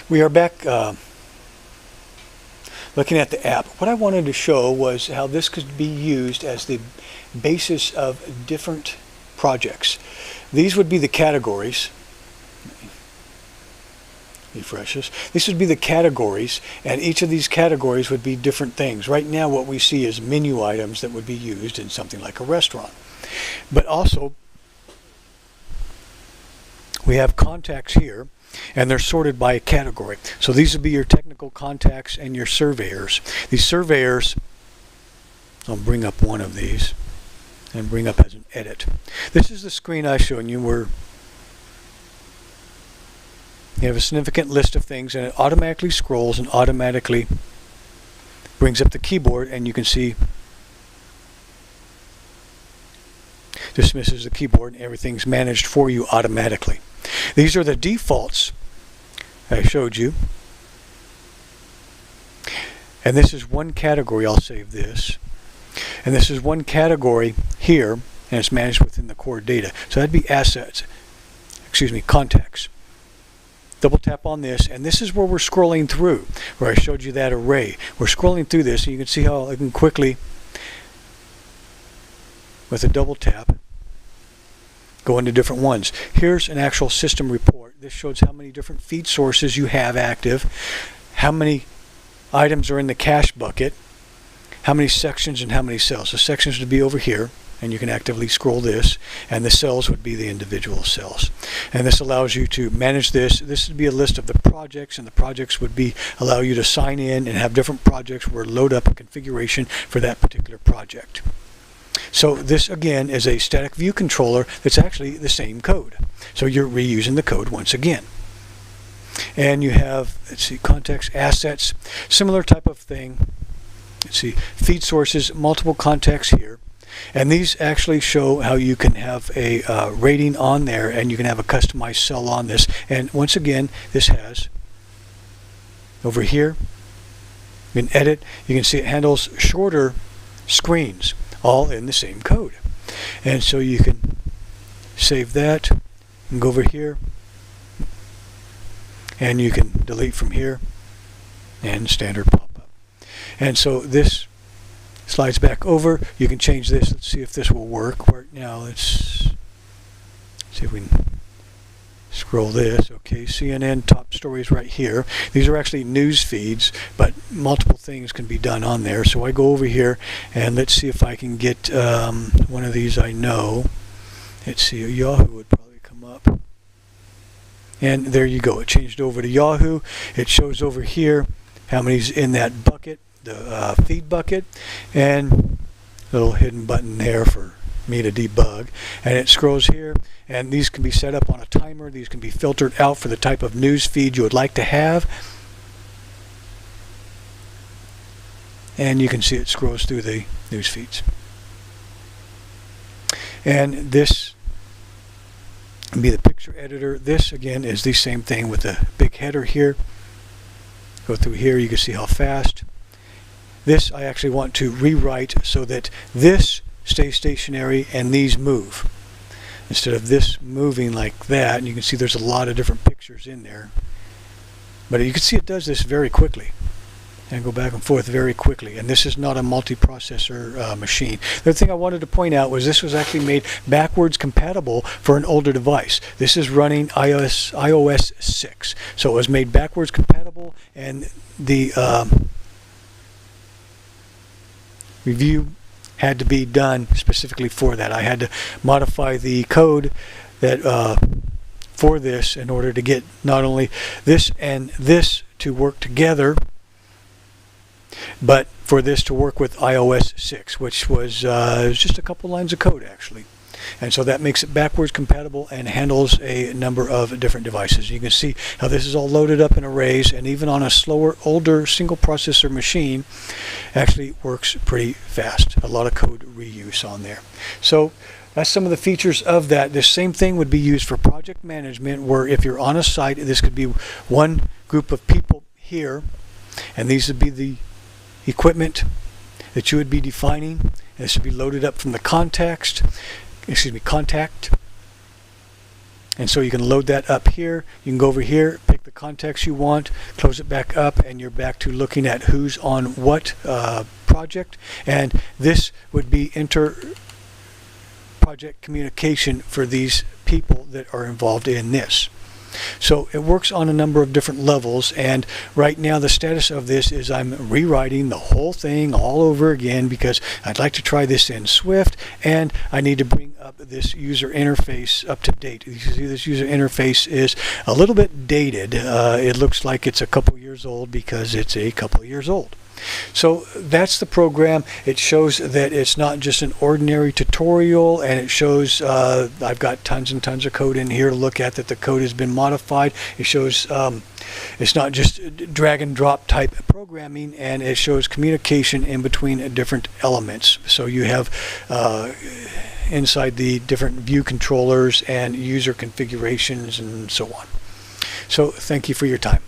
We are back looking at the app. What I wanted to show was how this could be used as the basis of different projects. These would be the categories. Refresh this. These would be the categories, and each of these categories would be different things. Right now what we see is menu items that would be used in something like a restaurant. But also we have contacts here, and they're sorted by a category. So these would be your technical contacts and your surveyors. These surveyors, I'll bring up one of these and bring up as an edit. This is the screen I showed you where you have a significant list of things, and it automatically scrolls and automatically brings up the keyboard, and you can see dismisses the keyboard and everything's managed for you automatically. These are the defaults I showed you, and this is one category. I'll save this, and this is one category here, and it's managed within the core data. So that'd be assets, contacts. Double tap on this, and this is where we're scrolling through, where I showed you that array. We're scrolling through this, and you can see how I can quickly, with a double tap, go into different ones. Here's an actual system report. This shows how many different feed sources you have active, how many items are in the cache bucket, how many sections and how many cells. The sections would be over here, and you can actively scroll this, and the cells would be the individual cells. And this allows you to manage this. This would be a list of the projects, and the projects would be allow you to sign in and have different projects where load up a configuration for that particular project. So this again is a static view controller that's actually the same code. So you're reusing the code once again. And you have, let's see, contacts, assets, similar type of thing. Let's see, feed sources, multiple contacts here. And these actually show how you can have a rating on there, and you can have a customized cell on this. And once again, this has over here, you can edit, you can see it handles shorter screens, all in the same code. And so you can save that and go over here, and you can delete from here and standard pop-up. And so this slides back over. You can change this. Let's see if this will work. Right now, let's see if we can scroll this. Okay, CNN top stories right here. These are actually news feeds, but multiple things can be done on there. So I go over here, and let's see if I can get one of these I know. Let's see, Yahoo would probably come up. And there you go. It changed over to Yahoo. It shows over here how many's in that bucket, the feed bucket, and a little hidden button there for me to debug. And it scrolls here, and these can be set up on a timer. These can be filtered out for the type of news feed you would like to have. And you can see it scrolls through the news feeds. And this can be the picture editor. This again is the same thing with the big header here. Go through here, you can see how fast. This I actually want to rewrite so that this stays stationary and these move. Instead of this moving like that, and you can see there's a lot of different pictures in there. But you can see it does this very quickly. And go back and forth very quickly. And this is not a multiprocessor machine. The other thing I wanted to point out was this was actually made backwards compatible for an older device. This is running iOS 6. So it was made backwards compatible, and the review had to be done specifically for that. I had to modify the code that for this in order to get not only this and this to work together, but for this to work with iOS 6, which was just a couple lines of code actually. And so that makes it backwards compatible and handles a number of different devices. You can see how this is all loaded up in arrays, and even on a slower, older single processor machine actually works pretty fast. A lot of code reuse on there. So that's some of the features of that. This same thing would be used for project management, where if you're on a site, this could be one group of people here, and these would be the equipment that you would be defining. And this would be loaded up from the contact. And so you can load that up here. You can go over here, pick the context you want, close it back up, and you're back to looking at who's on what project. And this would be inter-project communication for these people that are involved in this. So it works on a number of different levels, and right now the status of this is I'm rewriting the whole thing all over again because I'd like to try this in Swift, and I need to bring up this user interface up to date. You see this user interface is a little bit dated. It looks like it's a couple years old because it's a couple years old. So that's the program. It shows that it's not just an ordinary tutorial, and it shows I've got tons and tons of code in here to look at, that the code has been modified. It shows it's not just drag and drop type programming, and it shows communication in between different elements. So you have inside the different view controllers and user configurations and so on. So thank you for your time.